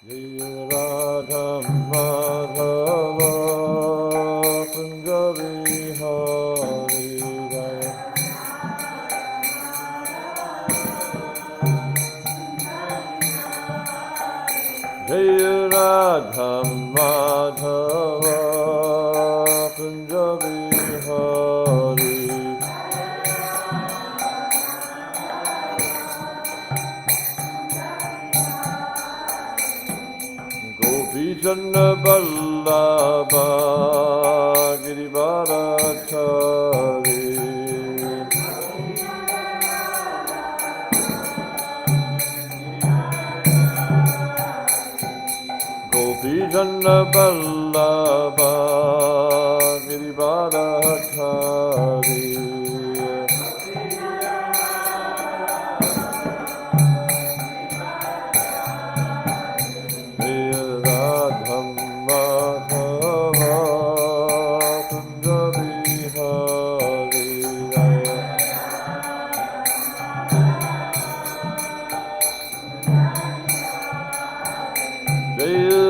Jaya Radha Madhava Kunja Vihari Jaya Jaya Radha Madhava Kunja Vihari Vijana Vallabha Girivardhari Govardhana Vallabha Girivardhari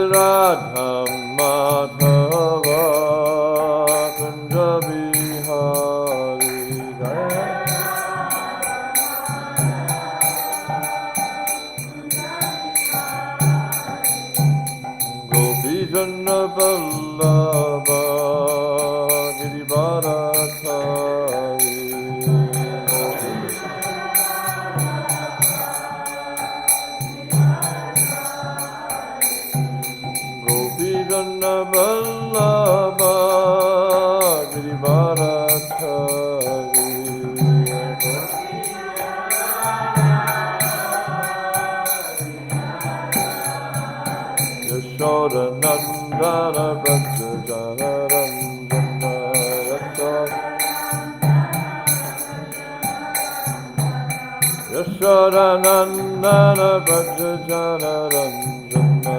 Radha Madhava Kunja Vihari Jaya Govardhana Vallabha Girivardhari Govardhana Vallabha Girivardhari Yashoda Nandana Vrajajana Ranjana Yashoda Nandana Vrajajana Ranjana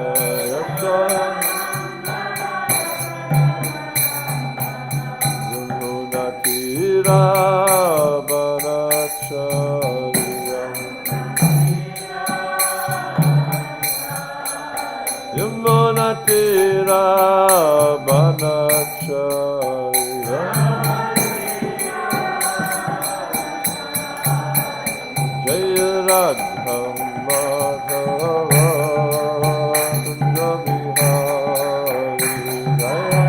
Yashoda Yamuna Tira Banacharya Jaya Radha Madhava Kunja Vihari Jaya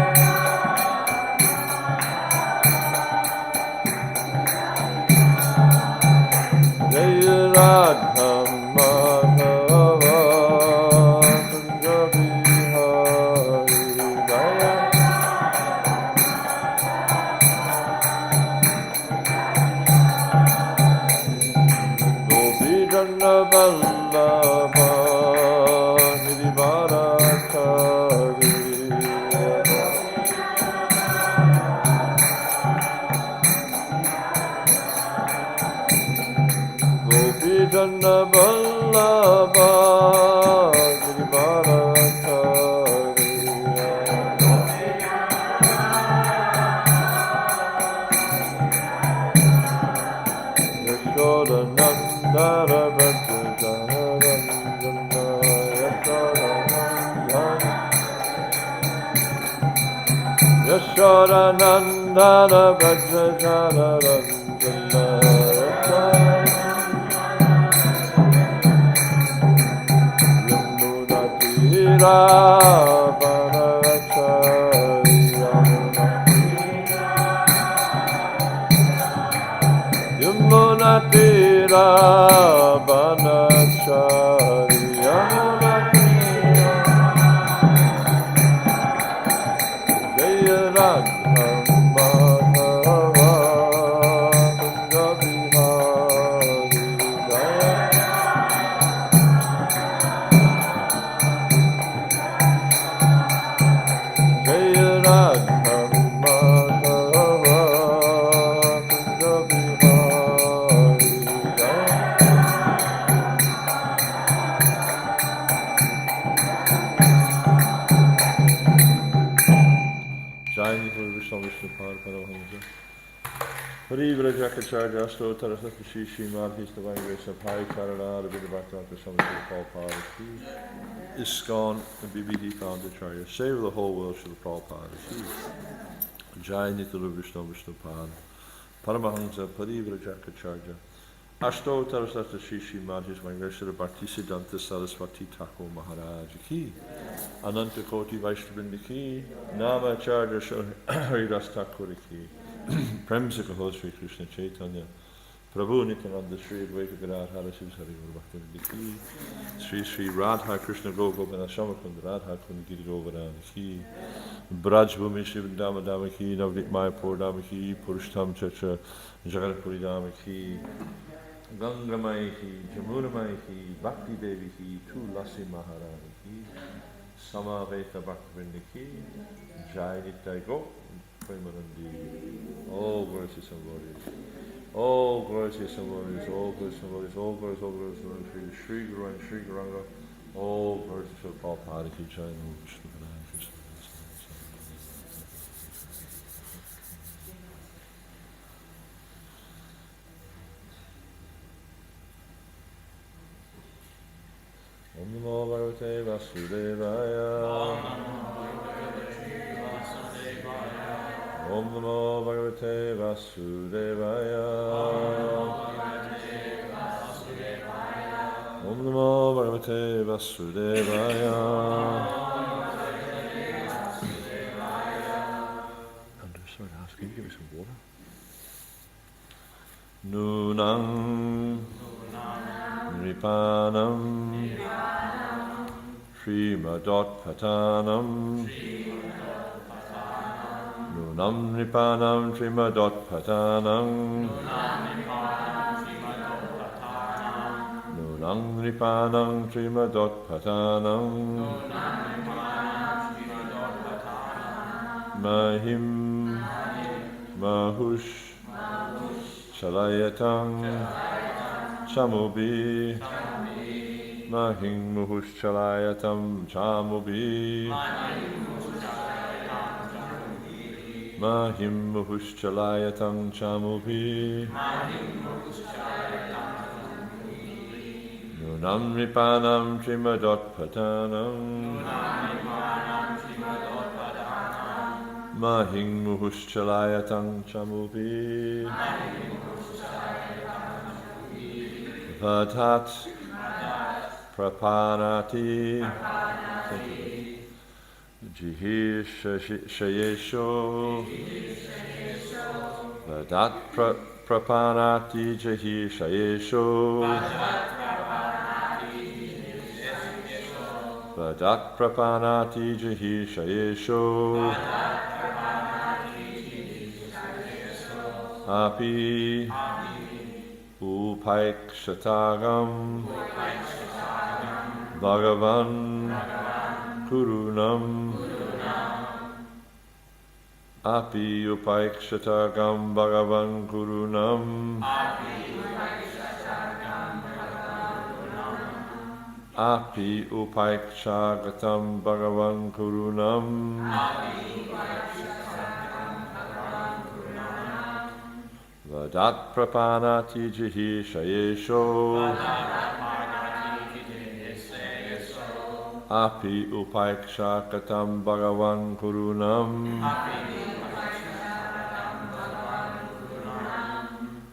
Jaya Radha Madhava Kunja Vihari Jaya Govardhana Vallabha Girivardhari Govardhana Vallabha Girivardhari Yashoda Nandana Vrajajana Ranjana Yashoda Nandana Vrajajana Ranjana Yamuna Tira Banacharya Yamuna Tira Banacharya Jaya Radha Madhava Kunja Vihari Jaya Jaya Radha Madhava Kunja Vihari Jaya Parivra Jakacharya Asto Tarasata Shishi Madhis Divine Grace of Hari Karana Rabinda Bhaktivinoda Swami Prabhupada Ki ISKCON and BBD Foundacharya save the whole world Srila Prabhupada Ki Jai Nitya Vishnu Vishnu Pad Paramahansa Parivra Jakacharya Asto Tarasata Shishi Madhis Divine Grace of Bhaktisiddhanta Saraswati Thakur Maharaj Ki Ananta Koti Vaishnavrinda Ki Namacharya Haridas Thakur Ki Prem se kaho Sri Krishna Chaitanya Prabhu Nityananda Sri Advaita Gadadhara Shiv Sari Guru Bhaktivinoda Ki Sri Sri Radha Krishna Gopavana Shamakunda Radha Kunda Giri Govardhana Ki Braj Bhumi Shiv Dama Dama Ki Navdip Mayapur Dama Ki Purushtam Chacha Jagannathpuri Dama Ki Ganga Mai Ki Jamuna Mai Ki Bhakti Devi Ki Tulasi Maharani Ki Samaveta Bhaktivinoda Ki Jai Nitai Go all glories to some glories, all glories to some glories, all glories to some glories, all glories, all glories to Sri Guru and Sri Guranga, all glories to Prabhupada Ki Jai, Krishna Krishna. Om Namo Bhagavate Vasudevaya. Om Namo Bhagavate Vasudevaya. Om Namo Bhagavate Vasudevaya. I'm sorry to ask, can you give me some water? Nunang Nripanam Srimadot Patanam Nunam Nipanam Trimadot Patanam Nunam Nipanam Trimadot Patanam Mahim Mahush Chalayatang Chamubi Mahim Mahush Chalayatam Chamubi Mahim Muhushchalayatang Chamubi Nunam Nipanam Trimadot Patanam Mahim Muhushchalayatang Chamubi Vadat Prapanati Jihir Shayesho Vadat Prapanati Jihir Shayesho Vadat Prapanati Jihir Shayesho Api Upaikshitagam Bhagavan Kurunam Api Upaikshitagam Bhagavan Kurunam Api Upaikshagatam Bhagavan Kurunam Vadat Prapanati Jihi Shayesho Api Upaikshakatam Bhagavan Kurunam.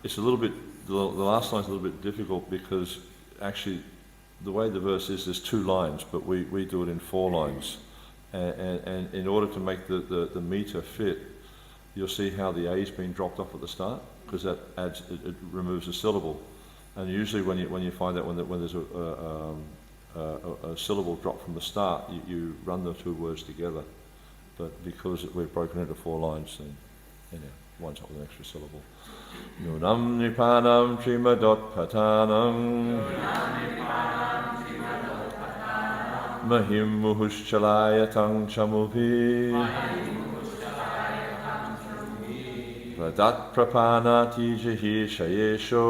It's a little bit, the last line's a little bit difficult because actually the way the verse is, there's 2 lines, but we do it in 4 lines. And in order to make the meter fit, you'll see how the A's been dropped off at the start, because that adds, it removes a syllable. And usually when you find that when there's a syllable drop from the start, you run the 2 words together. But because we've broken into 4 lines, then one's up with an extra syllable. Nunam nipanam trimadot patanam mahim muhushchalayatang chamupi vadat prapanati jihi shayesho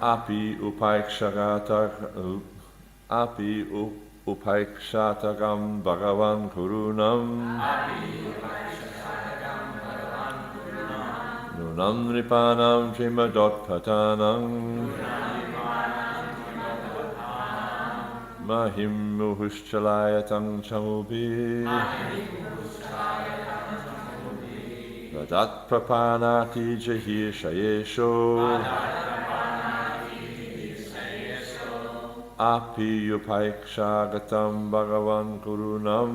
api upaikshagam bhagavan kurunam Nunam Nipanam Jimadotpatanam Mahim Muhushchalayatang Chamubi Vadat Prapanati Jahir Shayesho Api Yupaikshagatam Bhagavan Gurunam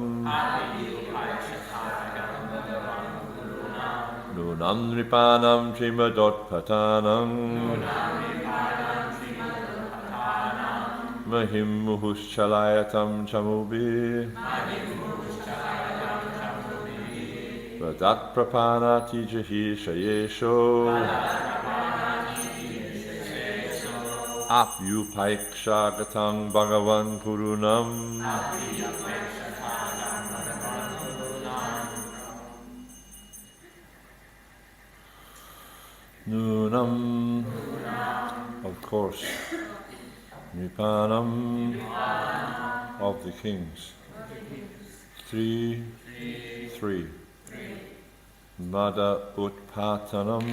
Nunam Nipanam Jimadotpatanam Mahim Muhushchalayatam Chamubi Vadat Prapanati Jahi Shayesho Apyupaikshagatam Bhagavan Kurunam Nunam, of course, Nipanam, of the kings. Three. Mada Utpatanam,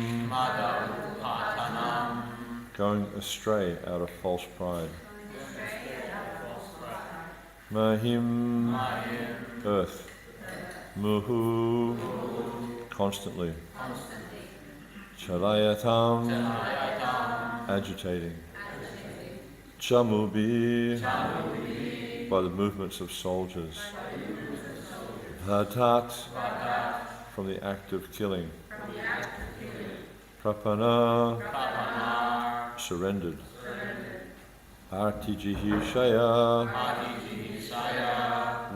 going astray out of false pride. Mahim, earth. Muhu, constantly. Chalayatam, agitating. Chamubi, by the movements of soldiers. Bhatat, from the act of killing. Prapana, surrendered. Artijihishaya,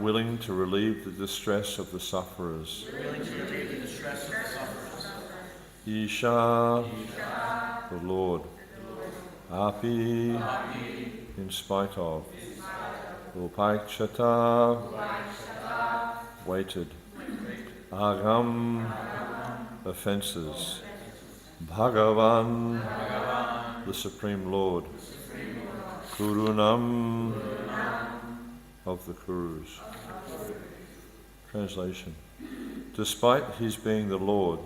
willing to relieve the distress of the sufferers. Isha, the Lord. Api, in spite of. Upaikshata, weighted. Agam, offences. Bhagavan, the Supreme Lord. Kurunam, of the Kurus. Translation. Despite his being the Lord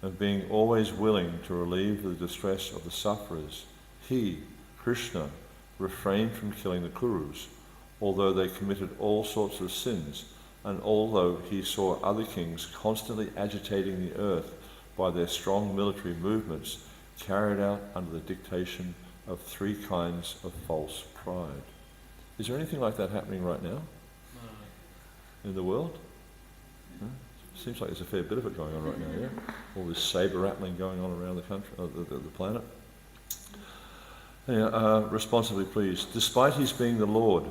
and being always willing to relieve the distress of the sufferers, he, Krishna, refrained from killing the Kurus, although they committed all sorts of sins, and although he saw other kings constantly agitating the earth by their strong military movements carried out under the dictation of three kinds of false pride. Is there anything like that happening right now? No. In the world? No? Seems like there's a fair bit of it going on right now, yeah? All this saber rattling going on around the country, the planet. Yeah, responsibly, please. Despite his being the Lord,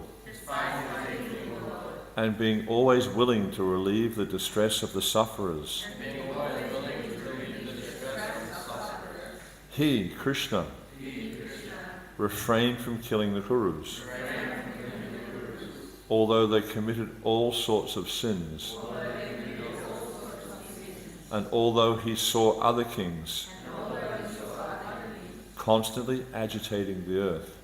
and being always willing to relieve the distress of the sufferers, he, Krishna, refrained from killing the Kurus, although they committed all sorts of sins, and although he saw other kings constantly agitating the earth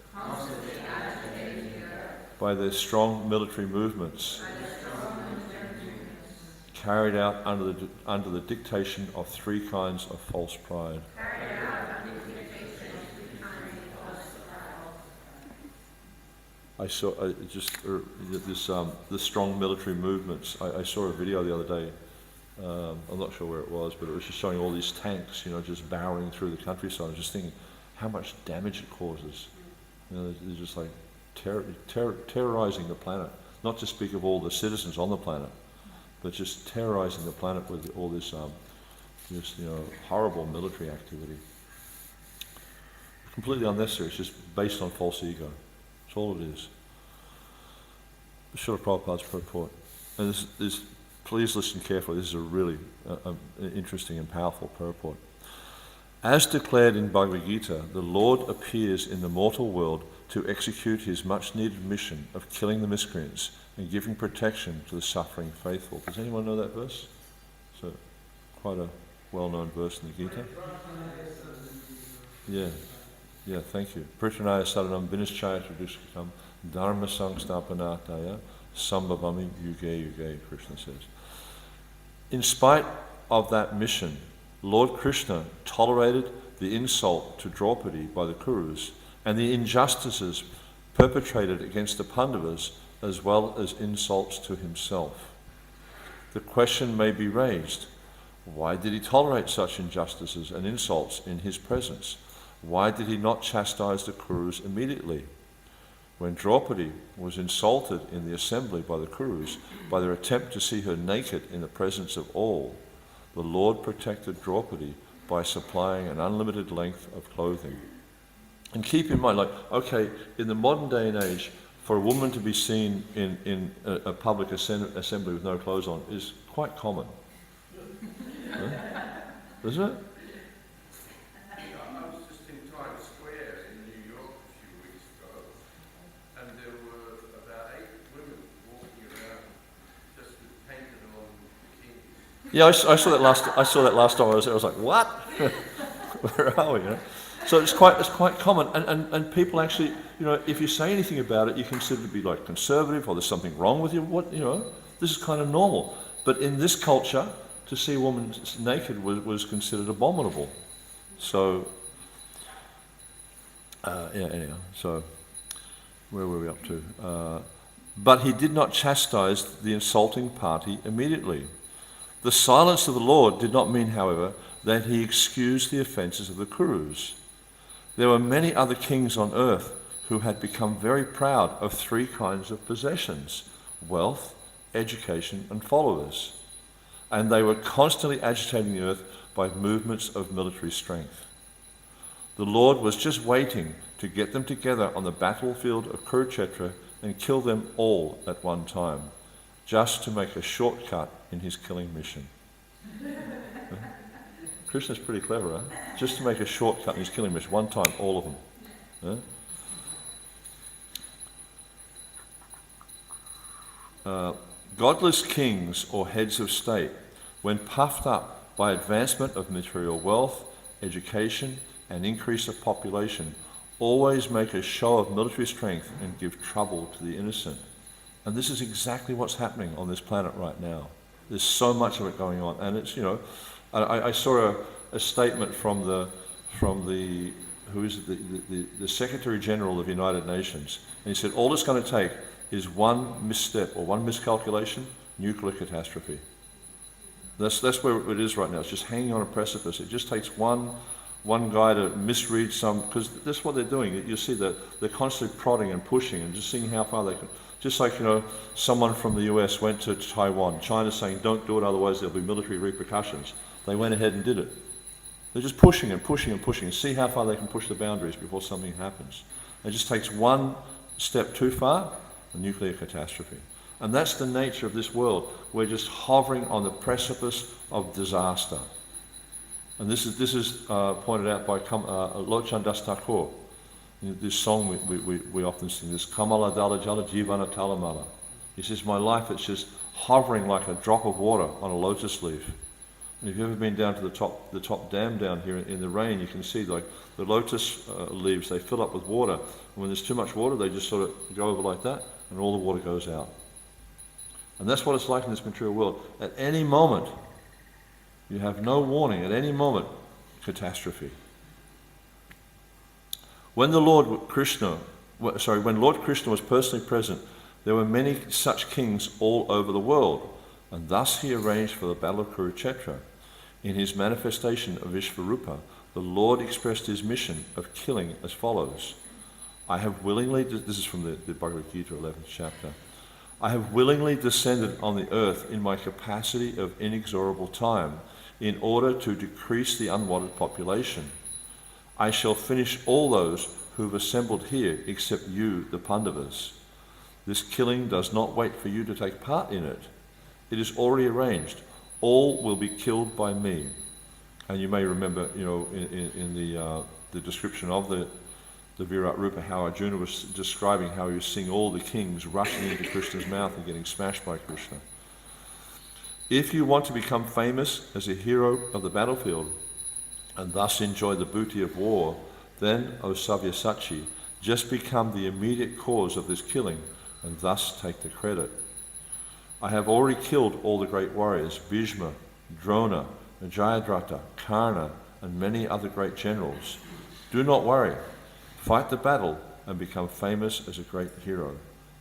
by their strong military movements carried out under the dictation of three kinds of false pride. I saw the strong military movements. I saw a video the other day. I'm not sure where it was, but it was just showing all these tanks, just barreling through the countryside. I was just thinking how much damage it causes. They're just like terrorizing the planet. Not to speak of all the citizens on the planet, but just terrorizing the planet with all this, horrible military activity. Completely unnecessary. It's just based on false ego. That's all it is. Srila Prabhupada's purport. And this, please listen carefully. This is a really interesting and powerful purport. As declared in Bhagavad Gita, the Lord appears in the mortal world to execute his much-needed mission of killing the miscreants and giving protection to the suffering faithful. Does anyone know that verse? It's quite a well-known verse in the Gita. Yeah, thank you. Pritranaya saranam vinischaya tradushkam dharma sangstapanataya sambhavami yuge yuge, Krishna says. In spite of that mission Lord Krishna tolerated the insult to Draupadi by the Kurus and the injustices perpetrated against the Pandavas, as well as insults to himself. The question may be raised, why did he tolerate such injustices and insults in his presence? Why did he not chastise the Kurus immediately? When Draupadi was insulted in the assembly by the Kurus by their attempt to see her naked in the presence of all, the Lord protected Draupadi by supplying an unlimited length of clothing. And keep in mind, in the modern day and age, for a woman to be seen in a public assembly with no clothes on is quite common. Isn't it? I was just in Times Square in New York a few weeks ago, and there were about 8 women walking around just with painted on bikinis. Yeah, I saw that last time I was there. I was like, what? Where are we? So it's quite common, and people actually, if you say anything about it, you're considered to be like conservative, or there's something wrong with you. This is kind of normal. But in this culture, to see a woman naked was considered abominable. So, anyhow, so where were we up to? But he did not chastise the insulting party immediately. The silence of the Lord did not mean, however, that he excused the offences of the Kurus. There were many other kings on earth who had become very proud of 3 kinds of possessions: wealth, education, and followers. And they were constantly agitating the earth by movements of military strength. The Lord was just waiting to get them together on the battlefield of Kurukshetra and kill them all at one time, just to make a shortcut in his killing mission. Krishna's pretty clever, huh? Just to make a shortcut in his killing mission, one time, all of them. Godless kings or heads of state, when puffed up by advancement of material wealth, education, and increase of population, always make a show of military strength and give trouble to the innocent. And this is exactly what's happening on this planet right now. There's so much of it going on, and it's I saw a statement from the Secretary General of the United Nations, and he said all it's going to take is one misstep or one miscalculation, nuclear catastrophe. That's where it is right now. It's just hanging on a precipice. It just takes one guy to misread some, because that's what they're doing. You see that they're constantly prodding and pushing and just seeing how far they can. Just like, someone from the US went to Taiwan. China's saying, don't do it, otherwise there'll be military repercussions. They went ahead and did it. They're just pushing and pushing and pushing and see how far they can push the boundaries before something happens. It just takes one step too far, a nuclear catastrophe. And that's the nature of this world. We're just hovering on the precipice of disaster. And this is pointed out by Lochan Das Thakur. This song we often sing, this Kamala Dala Jala Jivana Talamala. He says, my life, it's just hovering like a drop of water on a lotus leaf. And if you've ever been down to the top dam down here in the rain, you can see like the lotus leaves, they fill up with water. And when there's too much water, they just sort of go over like that, and all the water goes out. And that's what it's like in this material world. At any moment, you have no warning. At any moment, catastrophe. When Lord Krishna was personally present, there were many such kings all over the world, and thus he arranged for the battle of Kurukshetra. In his manifestation of Vishvarupa, the Lord expressed his mission of killing as follows. I have willingly, this is from the Bhagavad Gita, 11th chapter, I have willingly descended on the earth in my capacity of inexorable time, in order to decrease the unwanted population. I shall finish all those who have assembled here, except you, the Pandavas. This killing does not wait for you to take part in it. It is already arranged. All will be killed by me. And you may remember, in the description of the Virat Rupa, how Arjuna was describing how he was seeing all the kings rushing into Krishna's mouth and getting smashed by Krishna. If you want to become famous as a hero of the battlefield and thus enjoy the booty of war, then, O Savyasachi, just become the immediate cause of this killing and thus take the credit. I have already killed all the great warriors, Bhishma, Drona, Jayadratha, Karna, and many other great generals. Do not worry. Fight the battle and become famous as a great hero.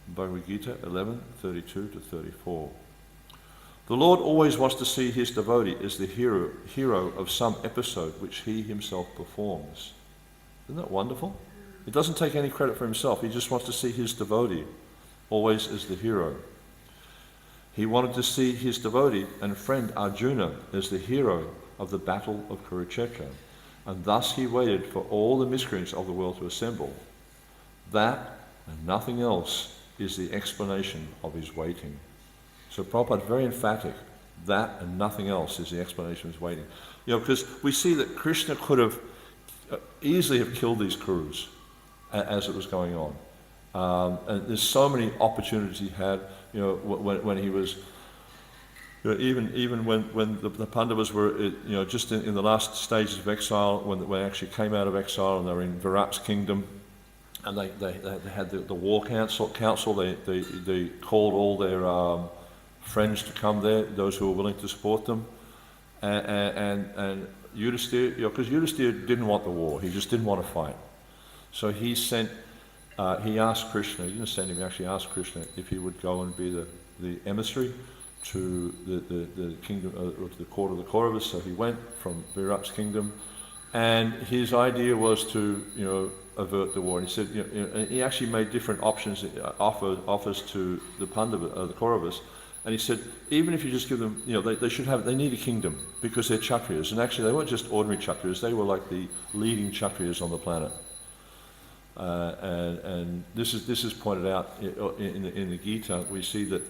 Bhagavad Gita 11:32-34. The Lord always wants to see his devotee as the hero of some episode which he himself performs. Isn't that wonderful? He doesn't take any credit for himself. He just wants to see his devotee always as the hero. He wanted to see his devotee and friend Arjuna as the hero of the battle of Kurukshetra, and thus he waited for all the miscreants of the world to assemble. That and nothing else is the explanation of his waiting. So Prabhupada very emphatic, that and nothing else is the explanation of his waiting. Because we see that Krishna could have easily have killed these Kurus as it was going on. And there's so many opportunities he had, when he was, even when the Pandavas were, just in the last stages of exile, when they actually came out of exile and they were in Virat's kingdom, and they had the war council. They called all their friends to come there, those who were willing to support them, and Yudhisthira, because Yudhisthira didn't want the war, he just didn't want to fight. So he asked Krishna, he didn't send him, he actually asked Krishna if he would go and be the emissary to the kingdom, or to the court of the Kauravas. So he went from Virat's kingdom, and his idea was to, avert the war. And he said, and he actually made different options, offers to the the Kauravas. And he said, even if you just give them, they need a kingdom because they're Kshatriyas. And actually they weren't just ordinary Kshatriyas, they were like the leading Kshatriyas on the planet. And this is pointed out in the Gita. We see that,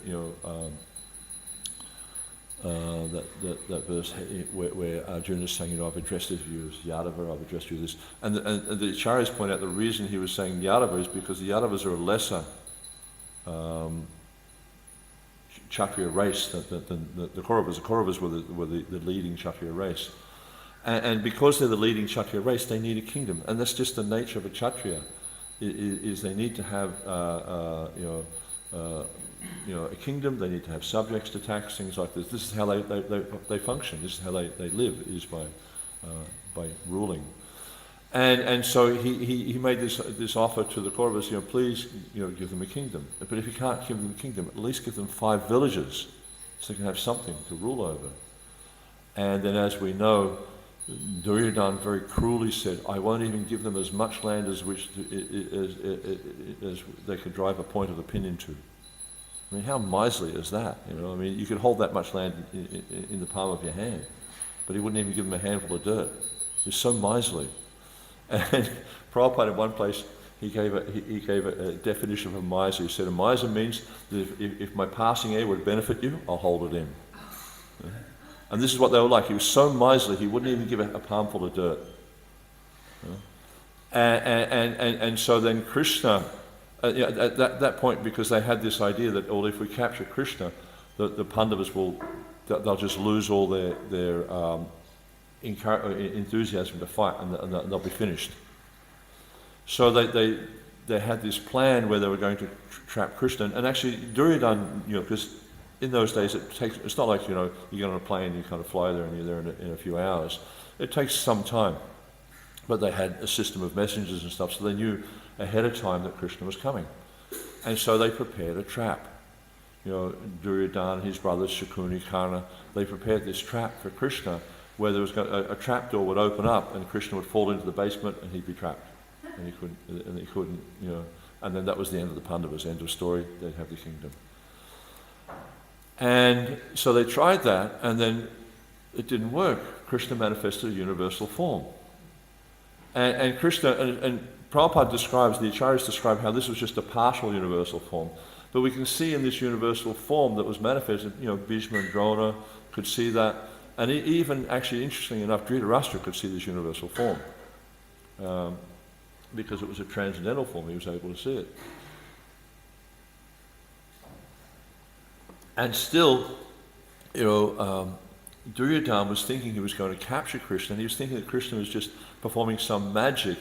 that verse where Arjuna is saying, I've addressed you as Yadava, I've addressed you this. And the Acharyas point out the reason he was saying Yadava is because the Yadavas are a lesser Kshatriya race than the Kauravas. The Kauravas were the leading Kshatriya race. And because they're the leading Kshatriya race, they need a kingdom. And that's just the nature of a Kshatriya, is they need to have a kingdom, they need to have subjects to tax, things like this. This is how they function, this is how they live, is by ruling. And so he made this offer to the Kauravas, please give them a kingdom. But if you can't give them a kingdom, at least give them 5 villages so they can have something to rule over. And then, as we know, Duryodhana very cruelly said, I won't even give them as much land as they could drive a point of opinion to. I mean, how miserly is that? You could hold that much land in the palm of your hand, but he wouldn't even give them a handful of dirt. He's so miserly. And Prabhupada in one place, he gave a definition of a miser. He said, a miser means that if my passing heir would benefit you, I'll hold it in. And this is what they were like. He was so miserly, he wouldn't even give a palmful of dirt. And so then Krishna, at that point, because they had this idea that, if we capture Krishna, the Pandavas they'll just lose all their enthusiasm to fight, and they'll be finished. So they had this plan where they were going to trap Krishna, and actually Duryodhana, because in those days it's not like you get on a plane, you kind of fly there and you're there in a few hours. It takes some time, but they had a system of messengers and stuff, so they knew ahead of time that Krishna was coming, and so they prepared a trap. Duryodhana, his brothers Shakuni, Karna, they prepared this trap for Krishna, where there was a trap door would open up and Krishna would fall into the basement and he'd be trapped, and he couldn't, and then that was the end of the Pandavas, end of story. They'd have the kingdom. And so they tried that, and then it didn't work. Krishna manifested a universal form, and Krishna and Prabhupada describes, the Acharyas describe how this was just a partial universal form, but we can see in this universal form that was manifested, Bhishma and Drona could see that. And even, actually, interestingly enough, Dhritarashtra could see this universal form. Because it was a transcendental form, he was able to see it. And still, Duryodhana was thinking he was going to capture Krishna, and he was thinking that Krishna was just performing some magic.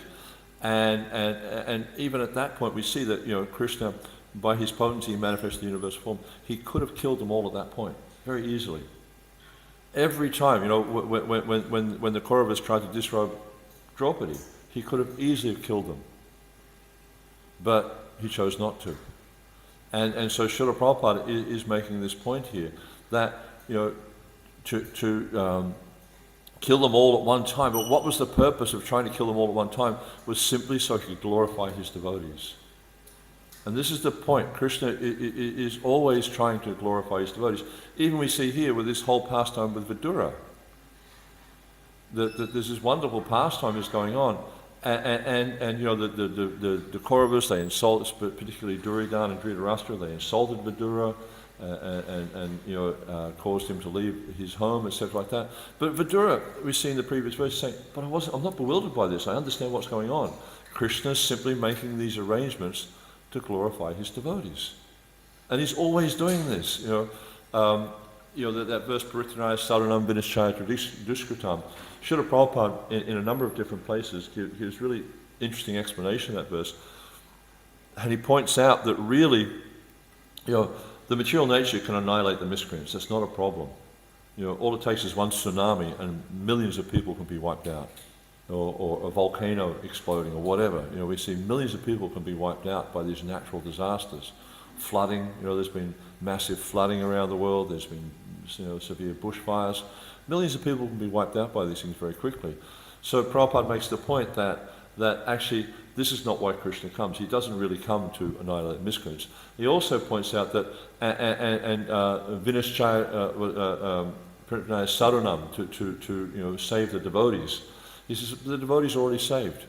And even at that point, we see that, Krishna, by his potency, manifested the universal form. He could have killed them all at that point, very easily. Every time, you know, when the Kauravas tried to disrobe Draupadi, he could have easily killed them, but he chose not to. And so Srila Prabhupada is making this point here, that, you know, to kill them all at one time. But what was the purpose of trying to kill them all at one time? Was simply so he could glorify his devotees. And this is the point. Krishna is always trying to glorify his devotees. Even we see here with this whole pastime with Vidura, that there's this wonderful pastime is going on. And you know, the Kauravas, they insult, particularly Duryodhana and Dhritarashtra, they insulted Vidura, and you know, caused him to leave his home, etc. like that. But Vidura, we see in the previous verse saying, but I'm not bewildered by this, I understand what's going on. Krishna is simply making these arrangements to glorify his devotees. And he's always doing this, you know. That verse, Paritranaya Saranam Vinishchaya Duskritam. Srila Prabhupada, in a number of different places, gives really interesting explanation of that verse. And he points out that really, you know, the material nature can annihilate the miscreants. That's not a problem. You know, all it takes is one tsunami and millions of people can be wiped out. Or a volcano exploding or whatever. You know, we see millions of people can be wiped out by these natural disasters. Flooding, you know, there's been massive flooding around the world, there's been, you know, severe bushfires. Millions of people can be wiped out by these things very quickly. So Prabhupada makes the point that actually this is not why Krishna comes. He doesn't really come to annihilate miscreants. He also points out that Vinishchaya Sarunam, to you know, save the devotees. He says the devotees are already saved.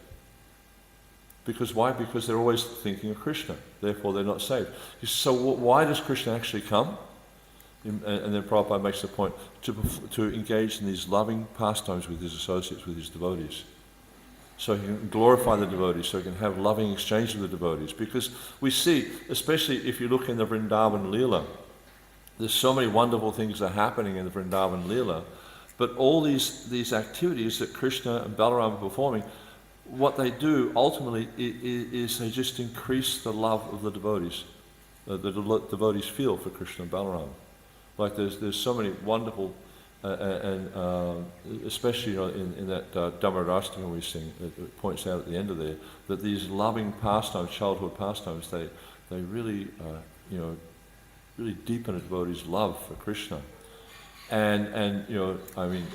Because why? Because they're always thinking of Krishna. Therefore they're not saved. He says, so why does Krishna actually come? And then Prabhupada makes the point to engage in these loving pastimes with his associates, with his devotees. So he can glorify the devotees, so he can have loving exchange with the devotees. Because we see, especially if you look in the Vrindavan Leela, there's so many wonderful things that are happening in the Vrindavan Leela. But all these activities that Krishna and Balaram are performing, what they do ultimately is they just increase the love of the devotees. The devotees feel for Krishna and Balaram. Like there's so many wonderful, and especially, you know, in that Dhammarastika we sing, it points out at the end of there, that these loving pastimes, childhood pastimes, they really, you know, really deepen a devotee's love for Krishna. And you know, I mean,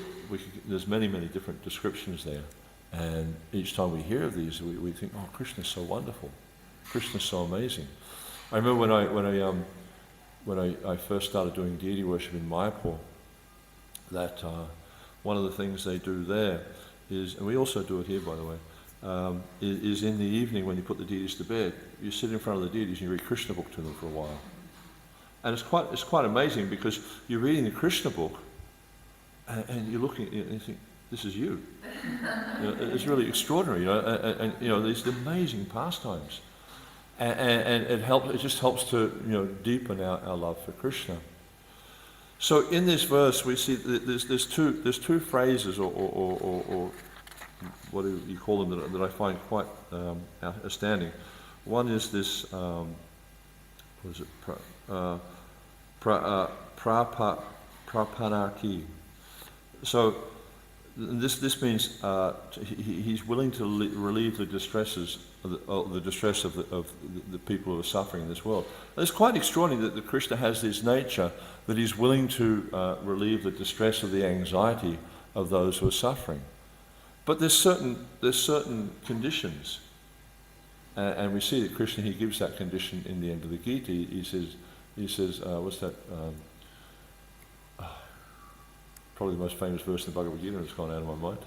there's many different descriptions there, and each time we hear of these, we think, oh, Krishna's so wonderful, Krishna's so amazing. I remember when I first started doing deity worship in Mayapur, that one of the things they do there is, and we also do it here, by the way, is in the evening when you put the deities to bed, you sit in front of the deities and you read Krishna book to them for a while. And it's quite amazing because you're reading the Krishna book and you're looking and you think, this is you. You know, it's really extraordinary, you know, and you know, these amazing pastimes. And it just helps to, you know, deepen our love for Krishna. So in this verse we see that there's two phrases or what do you call them that I find quite outstanding. One is this what is it? Prapanaki. So this means he's willing to relieve the distresses, the distress of the people who are suffering in this world. And it's quite extraordinary that Krishna has this nature that he's willing to relieve the distress of the anxiety of those who are suffering. But there's certain conditions, and we see that Krishna, he gives that condition in the end of the Gita. He says, what's that? Probably the most famous verse in the Bhagavad Gita, and it's gone out of my mind.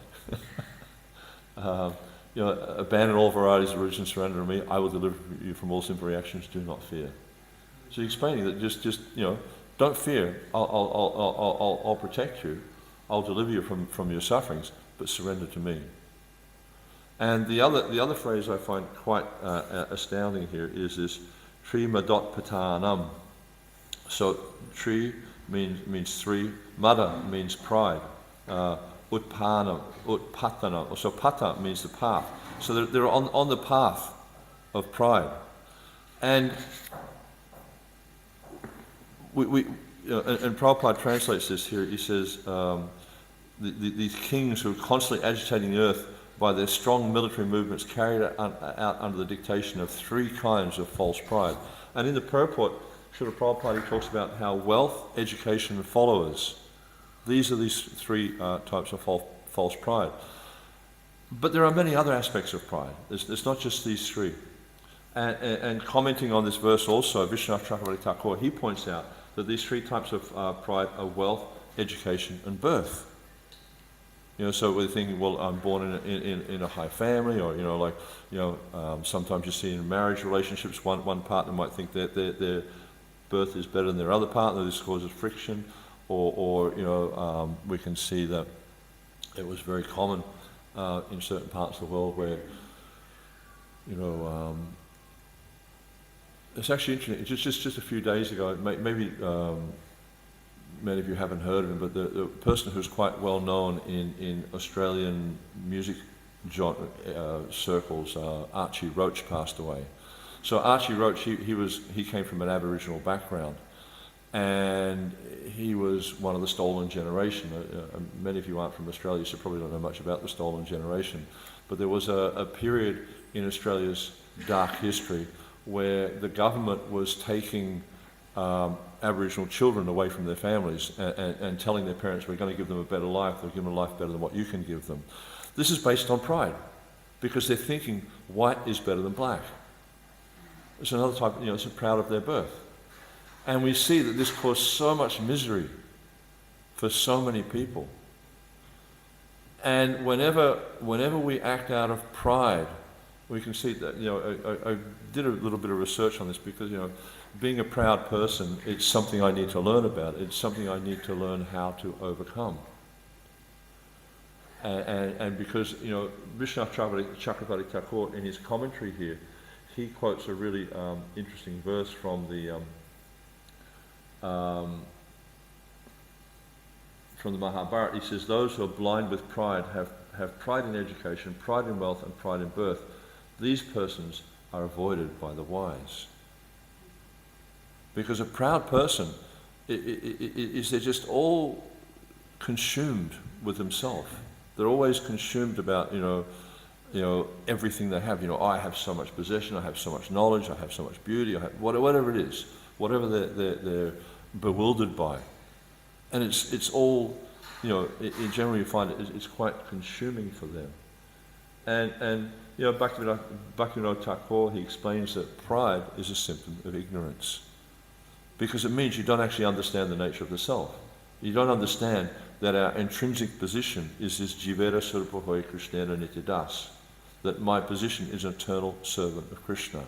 You know, abandon all varieties of religion, surrender to me. I will deliver you from all sinful reactions. Do not fear. So he's explaining that just you know, don't fear. I'll protect you. I'll deliver you from your sufferings, but surrender to me. And the other phrase I find quite astounding here is this Tri Madot Patanam. So Tri means three, Mada means pride, Utpatana, so Pata means the path. So they're on the path of pride. And and Prabhupada translates this here. He says, these kings who are constantly agitating the earth by their strong military movements carried out under the dictation of three kinds of false pride. And in the purport, Srila Prabhupada talks about how wealth, education, and followers, these are these three types of false pride. But there are many other aspects of pride. It's not just these three. And commenting on this verse also, Vishwanath Chakravarti Thakur, he points out that these three types of pride are wealth, education, and birth. So we're thinking, well, I'm born in a high family, or sometimes you see in marriage relationships, one partner might think that their birth is better than their other partner. This causes friction, or we can see that it was very common in certain parts of the world where it's actually interesting. Just a few days ago, maybe many of you haven't heard of him, but the person who's quite well known in Australian music circles, Archie Roach, passed away. So Archie Roach, he came from an Aboriginal background, and he was one of the stolen generation. Many of you aren't from Australia, so probably don't know much about the stolen generation. But there was a period in Australia's dark history where the government was taking Aboriginal children away from their families and telling their parents, we're going to give them a better life, they'll give them a life better than what you can give them. This is based on pride, because they're thinking white is better than black. It's another type, it's proud of their birth. And we see that this caused so much misery for so many people. And whenever we act out of pride, we can see that, I did a little bit of research on this because, being a proud person, it's something I need to learn about. It's something I need to learn how to overcome. And because, Vishwanath Chakravarti Thakur, in his commentary here, he quotes a really interesting verse from the Mahabharata. He says, those who are blind with pride have pride in education, pride in wealth, and pride in birth. These persons are avoided by the wise. Because a proud person they're just all consumed with themselves. They're always consumed about, everything they have. I have so much possession, I have so much knowledge, I have so much beauty, I have whatever it is, whatever they're bewildered by. And it's all, in general you find it's quite consuming for them. And Bhaktivinoda Thakur, he explains that pride is a symptom of ignorance. Because it means you don't actually understand the nature of the self. You don't understand that our intrinsic position is this Jivera Surpa Hoy Krishnena Nityadas, that my position is an eternal servant of Krishna.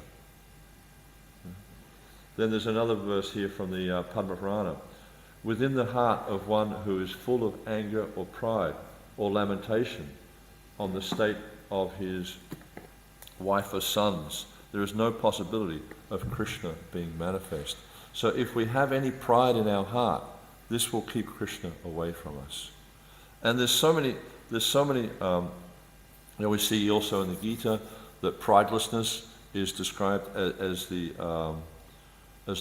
Then there's another verse here from the Padma Purana. Within the heart of one who is full of anger or pride or lamentation on the state of his wife or sons, there is no possibility of Krishna being manifest. So if we have any pride in our heart, this will keep Krishna away from us. And there's so many, we see also in the Gita that pridelessness is described as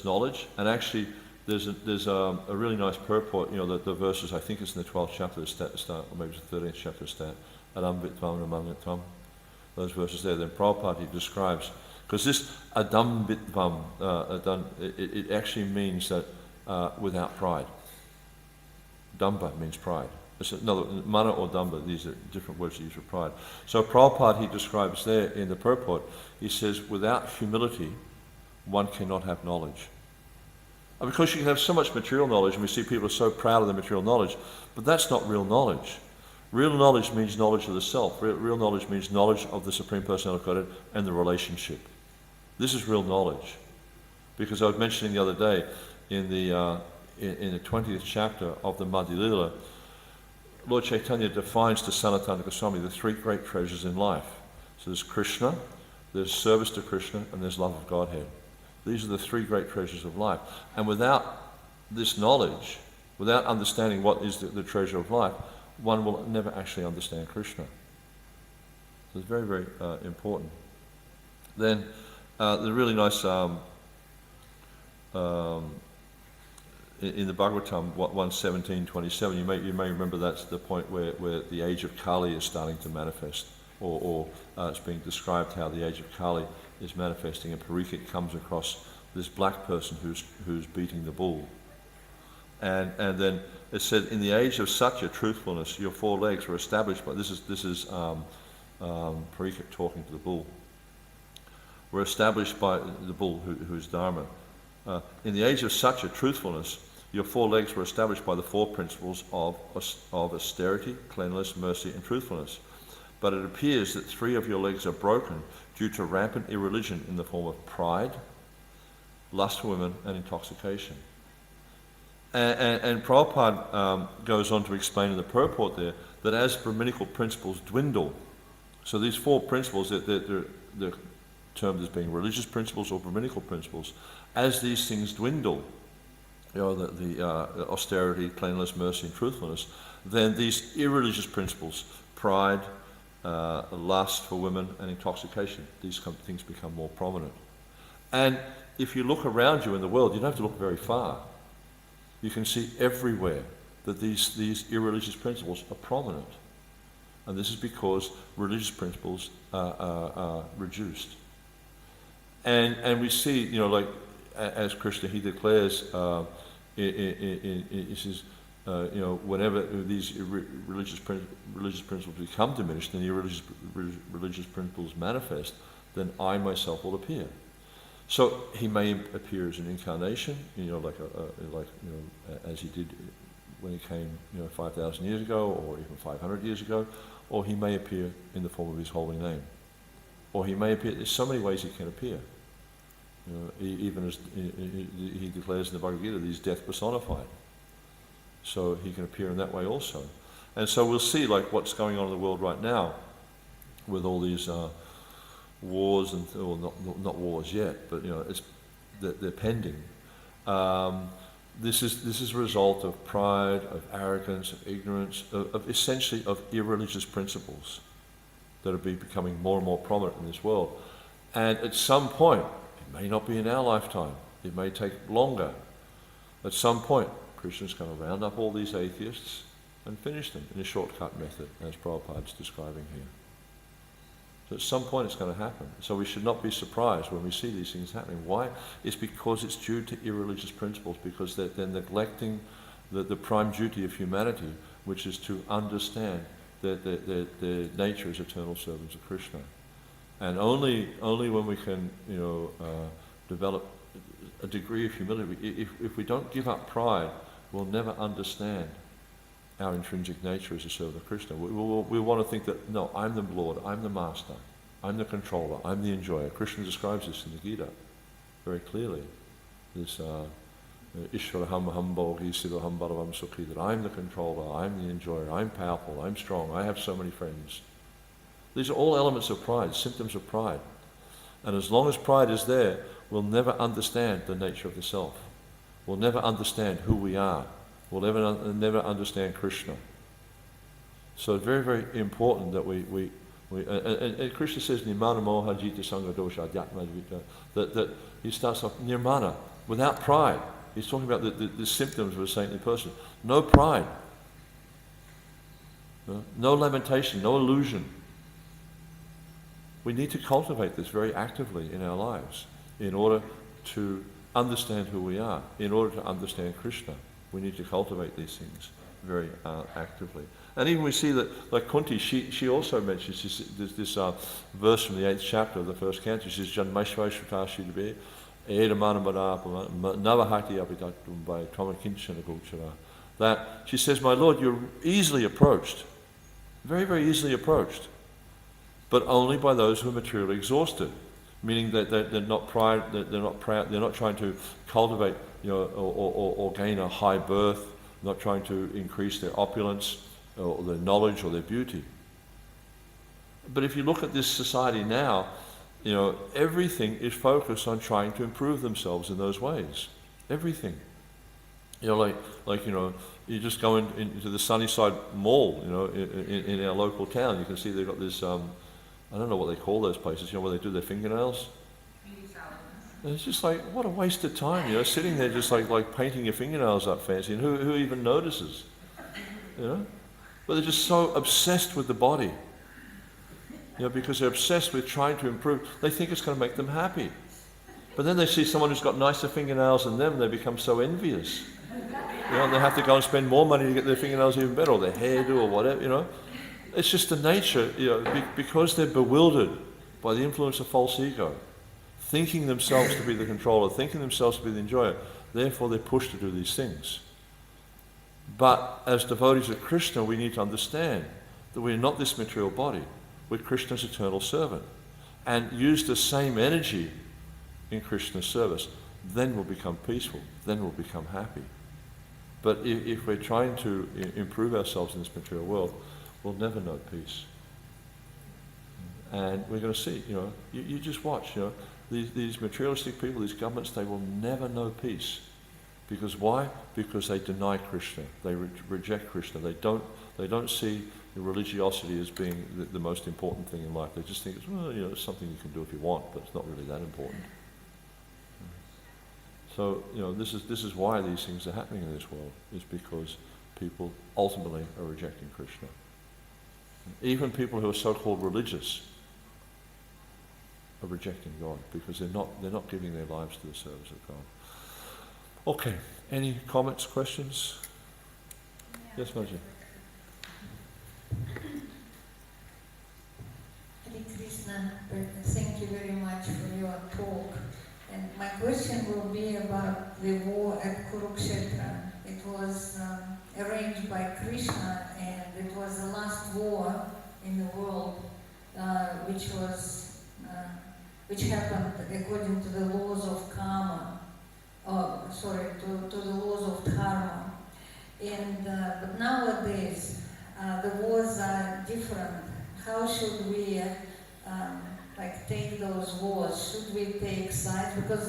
knowledge. And actually, there's a really nice purport, the verses, I think it's in the 12th chapter, start, or maybe it's the 13th chapter, start, Adam Vitvam Ramangitvam, those verses there. Then Prabhupada, he describes, because this Adam Vitvam, it actually means that without pride. Damba means pride. It's another, mana or damba, these are different words used for pride. So Prabhupada, he describes there in the purport, he says, without humility, one cannot have knowledge. And because you can have so much material knowledge, and we see people are so proud of their material knowledge, but that's not real knowledge. Real knowledge means knowledge of the self. Real knowledge means knowledge of the Supreme Personality of Godhead and the relationship. This is real knowledge. Because I was mentioning the other day, in the 20th chapter of the Madhya Lila, Lord Chaitanya defines to Sanatana Goswami the three great treasures in life. So there's Krishna, there's service to Krishna, and there's love of Godhead. These are the three great treasures of life. And without this knowledge, without understanding what is the treasure of life, one will never actually understand Krishna. So it's very, very important. Then the really nice in the Bhagavatam 1:17-27, you may remember that's the point where the age of Kali is starting to manifest, or it's being described how the age of Kali is manifesting, and Parikshit comes across this black person who's beating the bull. And then it said, in the age of Satya, truthfulness, your 4 legs were established by, this is Parikshit talking to the bull, were established by the bull who's Dharma. In the age of Satya, truthfulness, your 4 legs were established by the 4 principles of austerity, cleanliness, mercy, and truthfulness. But it appears that 3 of your legs are broken due to rampant irreligion in the form of pride, lust for women, and intoxication. And Prabhupada goes on to explain in the purport there that as Brahminical principles dwindle, so these 4 principles, they're termed as being religious principles or Brahminical principles, as these things dwindle, the austerity, cleanliness, mercy, and truthfulness, then these irreligious principles, pride, lust for women, and intoxication, these things become more prominent. And if you look around you in the world, you don't have to look very far. You can see everywhere that these irreligious principles are prominent. And this is because religious principles are reduced. And we see, like as Krishna, he declares, he says, whenever these religious principles become diminished and the religious principles manifest, then I myself will appear. So he may appear as an incarnation, as he did when he came, 5,000 years ago, or even 500 years ago, or he may appear in the form of his holy name, or he may appear. There's so many ways he can appear. Even as he declares in the Bhagavad Gita, he's death personified. So he can appear in that way also. And so we'll see, like what's going on in the world right now, with all these wars not wars yet, but they're pending. This is a result of pride, of arrogance, of ignorance, of essentially of irreligious principles that are becoming more and more prominent in this world. And at some point, it may not be in our lifetime, it may take longer. At some point, Krishna's going to round up all these atheists and finish them in a shortcut method, as Prabhupada's describing here. So at some point it's going to happen. So we should not be surprised when we see these things happening. Why? It's because it's due to irreligious principles, because they're neglecting the prime duty of humanity, which is to understand that their nature is eternal servants of Krishna. And only when we can develop a degree of humility, if we don't give up pride, we'll never understand our intrinsic nature as a servant of Krishna. We want to think that, no, I'm the Lord, I'm the Master, I'm the controller, I'm the enjoyer. Krishna describes this in the Gita very clearly. This Ishvaraham Hambhogi Siddhaham Balavam Sukhi, that I'm the controller, I'm the enjoyer, I'm powerful, I'm strong, I have so many friends. These are all elements of pride, symptoms of pride. And as long as pride is there, we'll never understand the nature of the self. We'll never understand who we are. We'll never understand Krishna. So it's very, very important that and Krishna says, Nirmana moha jita sangha dosha adhyatma vita, that he starts off nirmana, without pride. He's talking about the symptoms of a saintly person. No pride. No lamentation, no illusion. We need to cultivate this very actively in our lives in order to understand who we are, in order to understand Krishna. We need to cultivate these things very actively. And even we see that, like Kunti, she also mentions this verse from the 8th chapter of the first canto. She says, Janmashvai Shrutashidbe, Edamanamada, Navahati Apidatum by Tomakinchana Gochara. That she says, my Lord, you're easily approached, very, very easily approached, but only by those who are materially exhausted. Meaning that they're not proud, they're not proud, they're not trying to cultivate, or gain a high birth, not trying to increase their opulence or their knowledge or their beauty. But if you look at this society now, everything is focused on trying to improve themselves in those ways. Everything. You just go into the Sunnyside Mall, in our local town, you can see they've got this, I don't know what they call those places, where they do their fingernails. And it's just like, what a waste of time, sitting there just like painting your fingernails up fancy, and who even notices, But they're just so obsessed with the body, because they're obsessed with trying to improve. They think it's going to make them happy. But then they see someone who's got nicer fingernails than them, and they become so envious. And they have to go and spend more money to get their fingernails even better, or their hairdo, or whatever, It's just the nature, because they're bewildered by the influence of false ego, thinking themselves to be the controller, thinking themselves to be the enjoyer. Therefore, they're pushed to do these things. But as devotees of Krishna, we need to understand that we're not this material body. We're Krishna's eternal servant. And use the same energy in Krishna's service. Then we'll become peaceful. Then we'll become happy. But if we're trying to improve ourselves in this material world, we'll never know peace. And we're going to see, you just watch, these materialistic people, these governments, they will never know peace. Because why? Because they deny Krishna. They reject Krishna. They don't see the religiosity as being the most important thing in life. They just think it's something you can do if you want, but it's not really that important. So this is why these things are happening in this world, is because people ultimately are rejecting Krishna. Even people who are so-called religious are rejecting God because they're not giving their lives to the service of God. Okay, any comments, questions? Yes, Margie. Hare Krishna, thank you very much for your talk. And my question will be about the war at Kurukshetra. It was arranged by Krishna, and it was the last war in the world, which happened according to the laws of karma. To the laws of dharma. And but nowadays the wars are different. How should we take those wars? Should we take sides? Because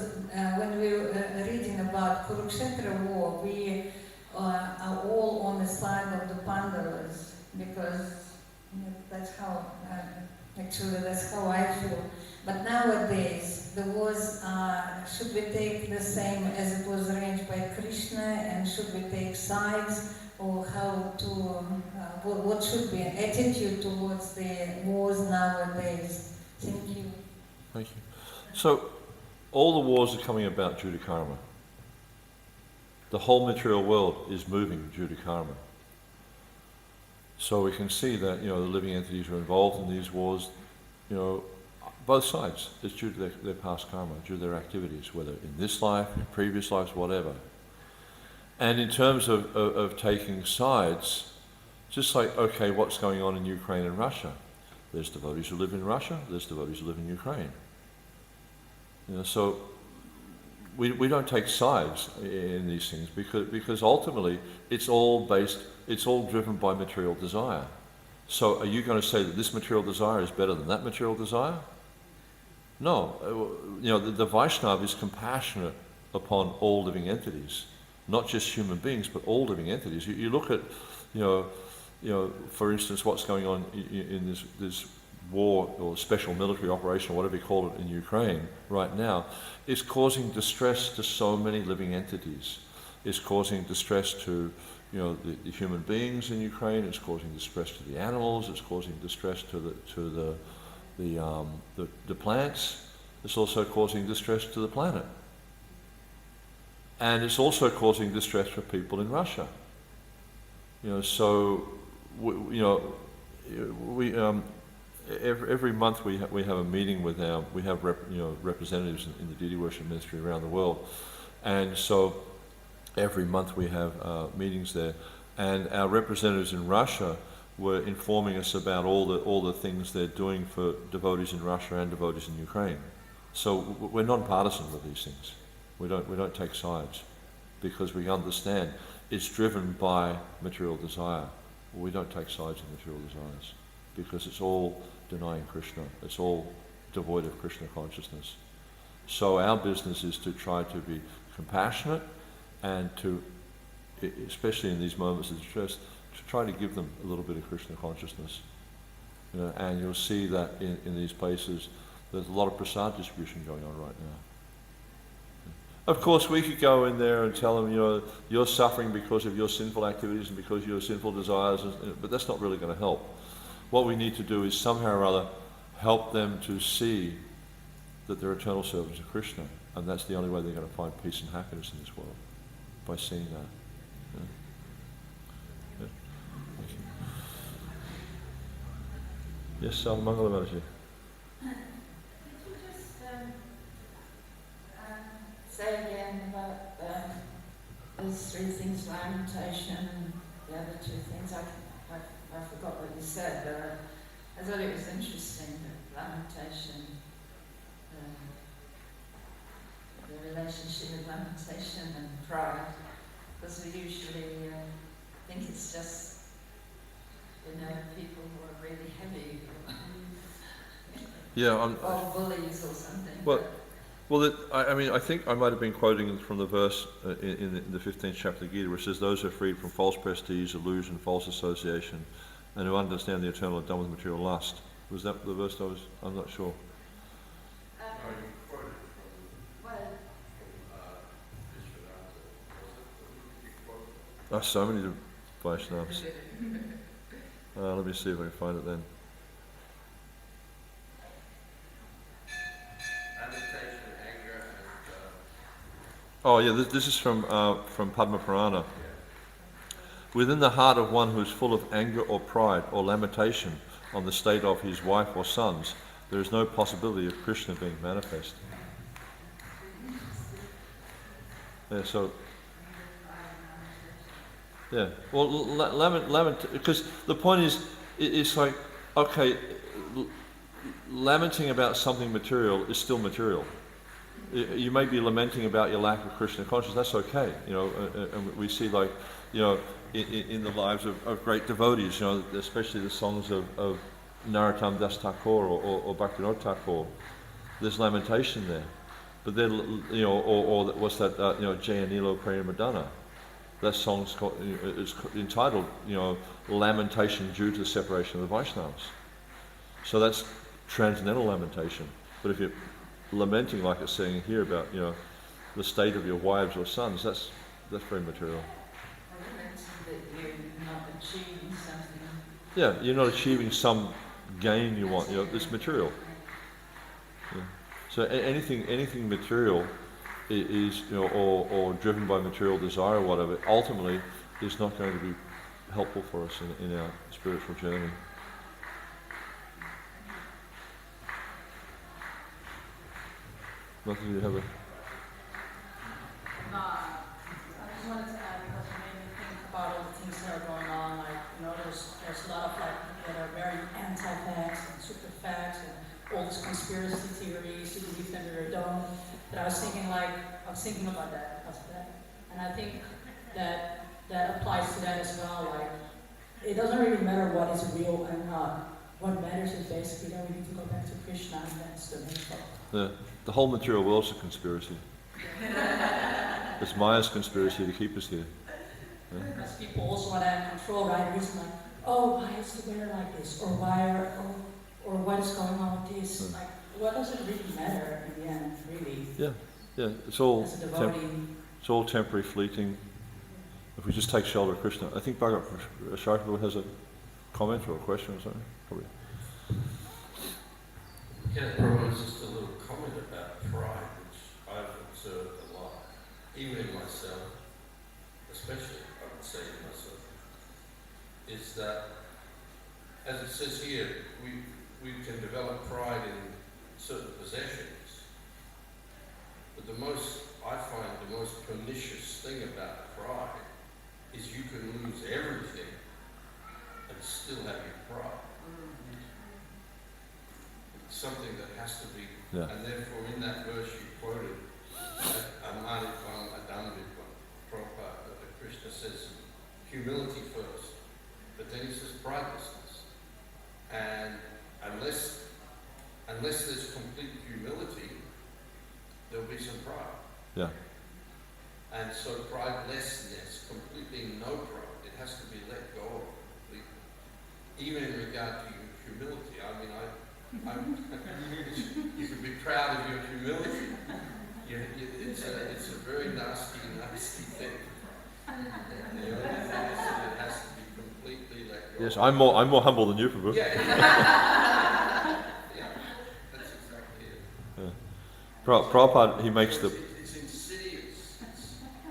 when we're reading about Kurukshetra war, we are all on the side of the Pandavas, because that's how I feel. But nowadays, the wars should we take the same as it was arranged by Krishna, and should we take sides, or how to, what should be an attitude towards the wars nowadays? Thank you. Thank you. So, all the wars are coming about due to karma. The whole material world is moving due to karma. So we can see that, the living entities are involved in these wars, both sides. It's due to their past karma, due to their activities, whether in this life, in previous lives, whatever. And in terms of taking sides, just like, okay, what's going on in Ukraine and Russia? There's devotees who live in Russia, there's devotees who live in Ukraine. So we don't take sides in these things because ultimately it's all driven by material desire. So are you going to say that this material desire is better than that material desire? No. The Vaishnava is compassionate upon all living entities, not just human beings, but all living entities. You look at, for instance, what's going on in this war or special military operation, whatever you call it, in Ukraine right now, is causing distress to so many living entities. It's causing distress to, the human beings in Ukraine. It's causing distress to the animals. It's causing distress to the plants. It's also causing distress to the planet. And it's also causing distress for people in Russia. Every month we have a meeting with representatives in the deity worship ministry around the world, and so every month we have meetings there, and our representatives in Russia were informing us about all the things they're doing for devotees in Russia and devotees in Ukraine. So we're non-partisan with these things. We don't take sides because we understand it's driven by material desire. We don't take sides in material desires because it's all denying Krishna. It's all devoid of Krishna consciousness. So our business is to try to be compassionate and to, especially in these moments of distress, to try to give them a little bit of Krishna consciousness. And you'll see that in these places there's a lot of prasad distribution going on right now. Of course, we could go in there and tell them, you're suffering because of your sinful activities and because of your sinful desires, but that's not really going to help. What we need to do is somehow or other help them to see that they're eternal servants of Krishna, and that's the only way they're going to find peace and happiness in this world, by seeing that. Yeah. Yeah. Thank you. Yes, Mangala Manaji. Could you just say again about those three things, lamentation and the other two things? I forgot what you said, but I thought it was interesting that lamentation, the relationship with lamentation and pride, because we usually think it's just, people who are really heavy, Yeah, or bullies or something. Well, I think I might have been quoting from the verse in the 15th chapter of the Gita, where it says, those who are freed from false prestige, illusion, false association, and who understand the eternal are done with material lust. Was that the verse I'm not sure. No, you quoted from Vishwanath. You quoted. So many Vaishnavas. Let me see if I can find it then. Lamentation, anger, and Oh yeah, this is from Padma Purana. Within the heart of one who is full of anger or pride or lamentation on the state of his wife or sons, there is no possibility of Krishna being manifest. Yeah, so yeah, well, lament, because the point is, it's like, okay, lamenting about something material is still material. You may be lamenting about your lack of Krishna consciousness, that's okay, and we see, like, in the lives of great devotees, especially the songs of Narottam Das Thakur or Bhaktivinoda Thakur, there's lamentation there. But then, or what's that, Jayanilo Premadana, that song's it's entitled, Lamentation Due to the Separation of the Vaishnavas. So that's transcendental lamentation. But if you're lamenting, like it's saying here about, the state of your wives or sons, that's very material. You mentioned that you're not achieving something. Yeah, you're not achieving some gain you want, it's material. Yeah. So anything material is, or driven by material desire or whatever, ultimately is not going to be helpful for us in our spiritual journey. Nothing you have a... I just wanted to add, because it made me think about all the things that are going on. Like, there's a lot of people that are very anti-vax and super facts and all these conspiracy theories to believe that they're done. But I was thinking about that, and I think that applies to that as well. Like, it doesn't really matter what is real and not. What matters is basically that we need to go back to Krishna, and that's the main focus. The whole material world's a conspiracy. It's Maya's conspiracy to keep us here. Yeah. Because people also want to have control, right? Reason like, why is the weather like this, or what is going on with this? Yeah. Like, what does it really matter in the end, really? Yeah. It's all As a devotee. it's all temporary, fleeting. If we just take shelter of Krishna, I think Bhagat Sharkar has a comment or a question or something. Probably. Yeah, Prabhupada, just a little comment about pride, which I've observed a lot, even in myself, especially, I would say in myself, is that, as it says here, we can develop pride in certain possessions, but I find the most pernicious thing about pride is you can lose everything and still have your pride. Something that has to be, and therefore in that verse you quoted, Amanitvam Adambitvam, Prabhupada, Krishna says humility first, but then he says pridelessness. And unless there's complete humility, there'll be some pride. Yeah. And so pridelessness, completely no pride, it has to be let go of completely. Even in regard to humility, you can be proud of your humility. It's a very nasty, nasty thing. The only thing is that it has to be completely let go. Yes, I'm more humble than you, Prabhu. Yeah. Yeah, that's exactly it. Prabhupada, he makes So the... it's insidious.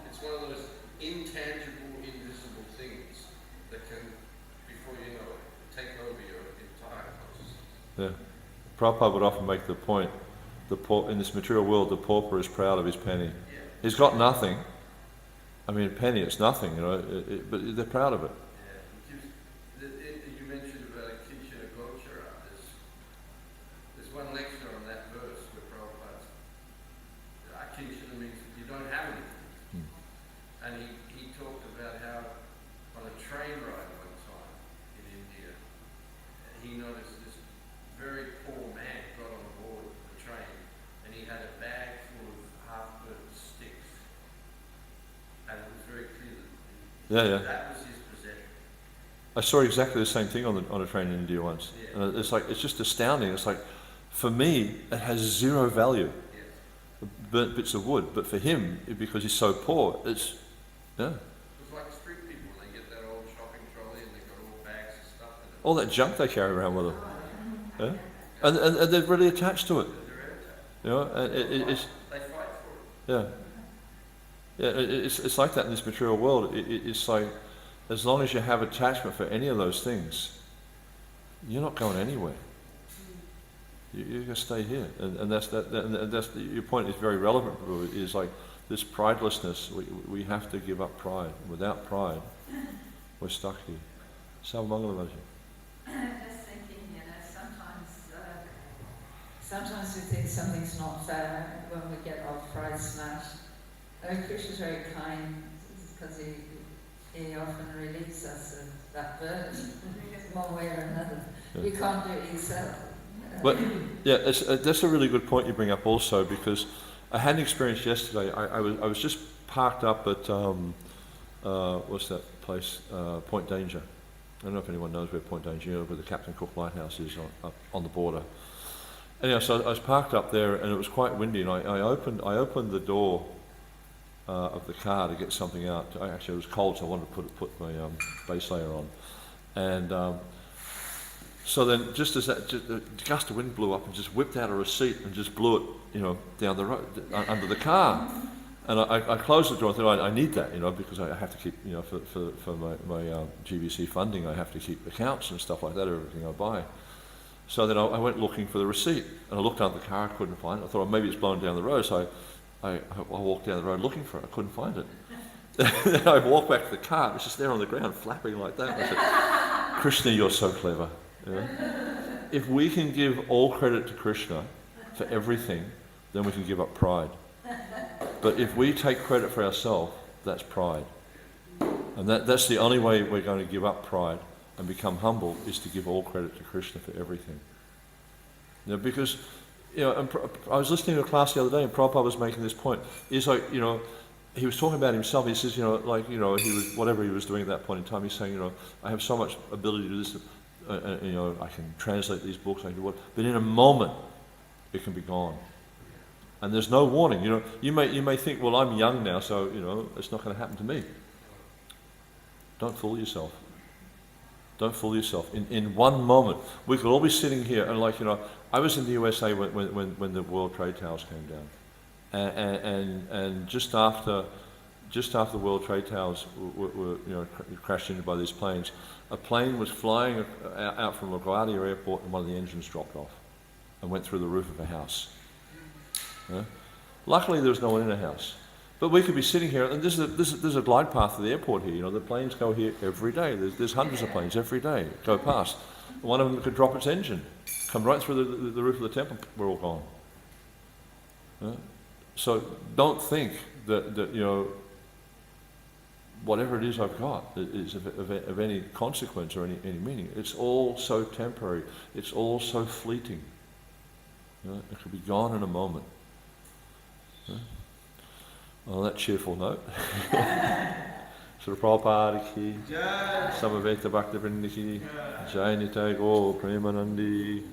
It's one of those intangible, invisible things that can, before you know it, take over your entire consciousness. Yeah. Prabhupada would often make the point, in this material world, the pauper is proud of his penny. Yeah. He's got nothing. I mean, a penny, it's nothing, but they're proud of it. Yeah, you mentioned about Kinshana Gochara. There's one lecture on that verse where Prabhupada's Kinshana means you don't have anything. And he talked about how on a train ride one time in India, he noticed this very poor man got on board the train and he had a bag full of half-burnt sticks. And it was very clear that that was his possession. I saw exactly the same thing on a train in India once. Yeah. And it's just astounding. It's like, for me, it has zero value. Yes. Burnt bits of wood, but for him, because he's so poor, it's, yeah. It's like street people, they get that old shopping trolley and they got all bags of stuff in it. All that junk they carry around with them. Yeah? And they're really attached to it. They're You know, and it's, They fight for it. yeah. Yeah, it's like that in this material world. It's like, as long as you have attachment for any of those things, you're not going anywhere. You're going to stay here. And that's your point is very relevant, is like this pridelessness. We have to give up pride. Without pride, we're stuck here. Salvamangala Vaji. Just thinking, sometimes we think something's not fair when we get our pride smashed. Krishna's very kind because he often relieves us of that burden, one way or another. Yeah. You can't do it yourself. But yeah, that's a really good point you bring up also, because I had an experience yesterday. I was just parked up at what's that place? Point Danger. I don't know if anyone knows where Point Danger is, where the Captain Cook Lighthouse is up on the border. Anyway, so I was parked up there, and it was quite windy, and I opened the door of the car to get something out. Actually, it was cold, so I wanted to put my base layer on, and so then, just as a gust of wind blew up and just whipped out a receipt and just blew it, down the road under the car. And I closed the door and thought, I need that, because I have to keep, for my GBC funding, I have to keep accounts and stuff like that, everything I buy. So then I went looking for the receipt, and I looked under the car, I couldn't find it. I thought, maybe it's blown down the road, so I walked down the road looking for it, I couldn't find it. Then I walked back to the car, it was just there on the ground, flapping like that. And I said, Krishna, you're so clever. If we can give all credit to Krishna for everything, then we can give up pride. But if we take credit for ourselves, that's pride. And that's the only way we're going to give up pride and become humble, is to give all credit to Krishna for everything. Because, and I was listening to a class the other day, and Prabhupada was making this point. He's like, he was talking about himself. He says, he was, whatever he was doing at that point in time, he's saying, I have so much ability to do this, I can translate these books, I can do what, but in a moment, it can be gone. And there's no warning. You may think, well, I'm young now, so it's not going to happen to me. Don't fool yourself. Don't fool yourself. In one moment, we could all be sitting here and I was in the USA when the World Trade Towers came down, and just after the World Trade Towers were crashed into by these planes, a plane was flying out from LaGuardia Airport, and one of the engines dropped off and went through the roof of a house. Luckily, there was no one in the house. But we could be sitting here, and there's a glide path to the airport here. The planes go here every day. There's hundreds of planes every day go past. One of them could drop its engine, come right through the roof of the temple. We're all gone. So don't think that whatever it is I've got is of any consequence or any meaning. It's all so temporary. It's all so fleeting. It could be gone in a moment. On that cheerful note, Srila Prabhupada ki, Samaveta Bhaktivinoda ki, Jai Nitai Gaur Premanandi.